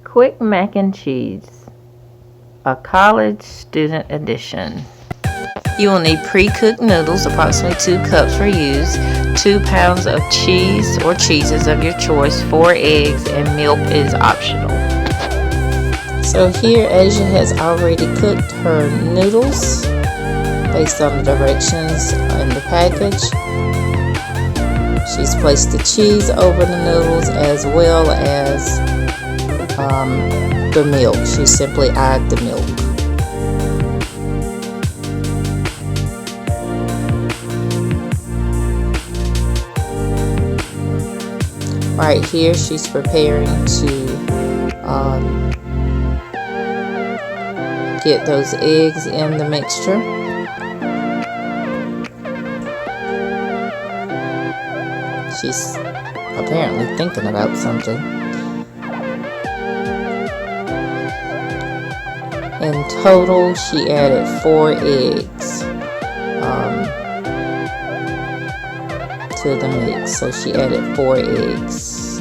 Quick mac and cheese, a college student edition. You will need pre-cooked noodles, approximately 2 cups for use, 2 pounds of cheese or cheeses of your choice, 4 eggs, and milk is optional. So here Asia has already cooked her noodles based on the directions in the package. She's placed the cheese over the noodles as well as the milk. She simply added the milk. Right here she's preparing to get those eggs in the mixture. She's apparently thinking about something. In total, she added 4 eggs to the mix. So she added 4 eggs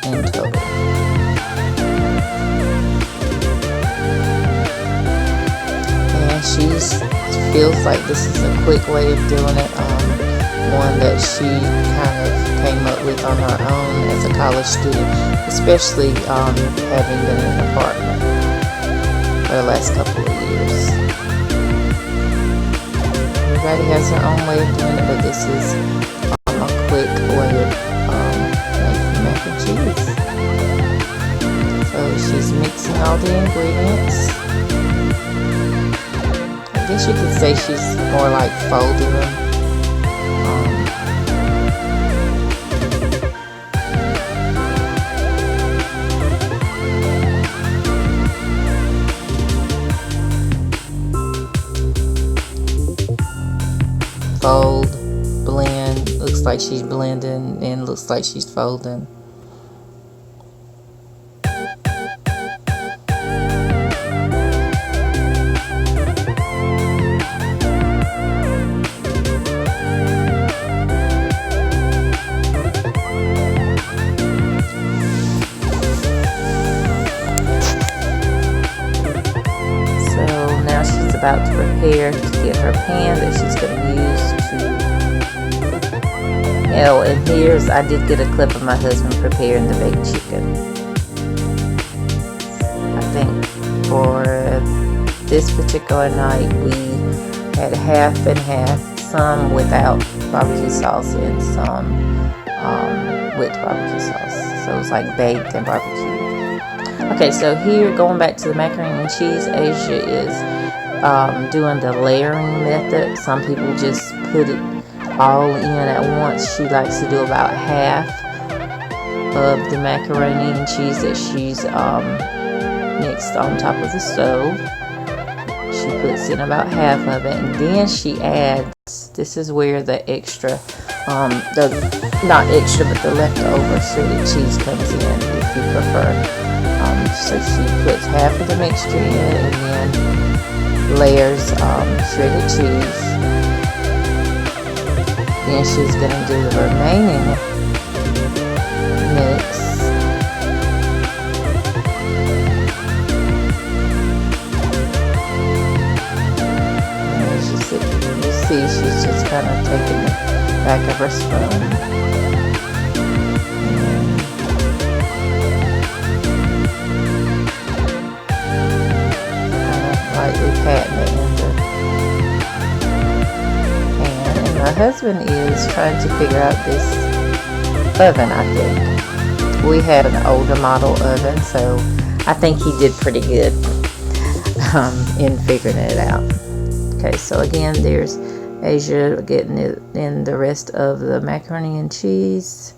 in total. And she feels like this is a quick way of doing it. One that she kind of came up with on her own as a college student, especially having been in an apartment for the last couple of years. Everybody has their own way of doing it, but this is a quick way of making mac and cheese. So she's mixing all the ingredients. I guess you could say she's more like folding them. Fold, blend, looks like she's blending and looks like she's folding. About to prepare to get her pan that she's going to use to. Oh, and here's, I did get a clip of my husband preparing the baked chicken. I think for this particular night we had half and half, some without barbecue sauce and some with barbecue sauce. So it's like baked and barbecue. Okay, so here going back to the macaroni and cheese, Asia is doing the layering method. Some people just put it all in at once. She likes to do about half of the macaroni and cheese that she's mixed on top of the stove. She puts in about half of it, and then she adds, this is where the extra, not extra, but the leftover shredded cheese comes in if you prefer. So she puts half of the mixture in and then layers shredded cheese. Then she's going to do the remaining mix. And as you see, she's just kind of taking the back of her spoon. Patting it in the pan, and my husband is trying to figure out this oven. I think we had an older model oven, so I think he did pretty good in figuring it out. Okay, so again, there's Asia getting it in the rest of the macaroni and cheese.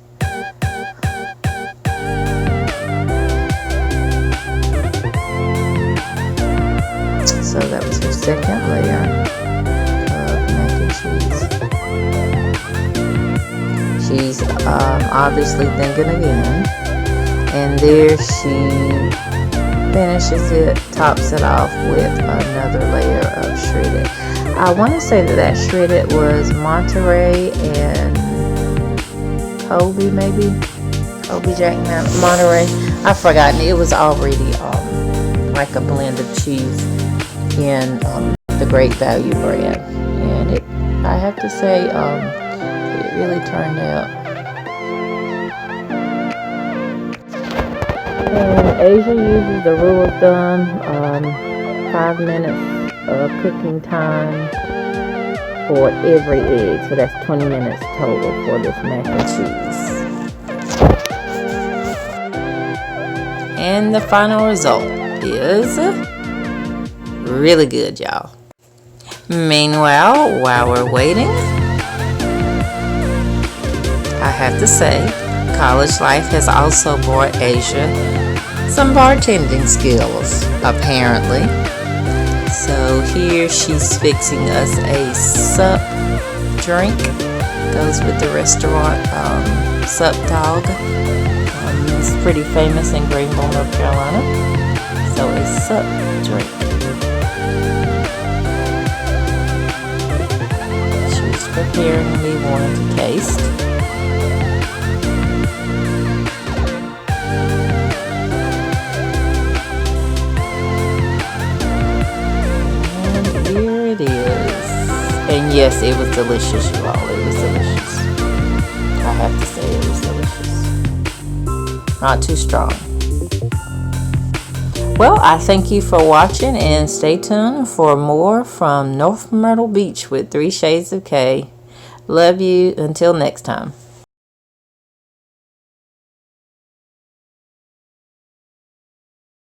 So that was her second layer of mac and cheese. She's obviously thinking again. And there she finishes it, tops it off with another layer of shredded. I want to say that shredded was Monterey and Colby maybe. Jack Monterey. I've forgotten. It was already like a blend of cheese in the Great Value brand, and I have to say it really turned out. And Asia uses the rule of thumb, 5 minutes of cooking time for every egg, so that's 20 minutes total for this mac and cheese. And the final result is really good, y'all. Meanwhile, while we're waiting, I have to say, college life has also brought Asia some bartending skills, apparently. So here she's fixing us a sup drink. Goes with the restaurant Sup Dog. It's pretty famous in Greenville, North Carolina. So a sup drink. She's preparing me one to taste. And here it is. And yes, it was delicious, you all. It was delicious. I have to say it was delicious. Not too strong. Well, I thank you for watching, and stay tuned for more from North Myrtle Beach with 3 Shades of K. Love you. Until next time.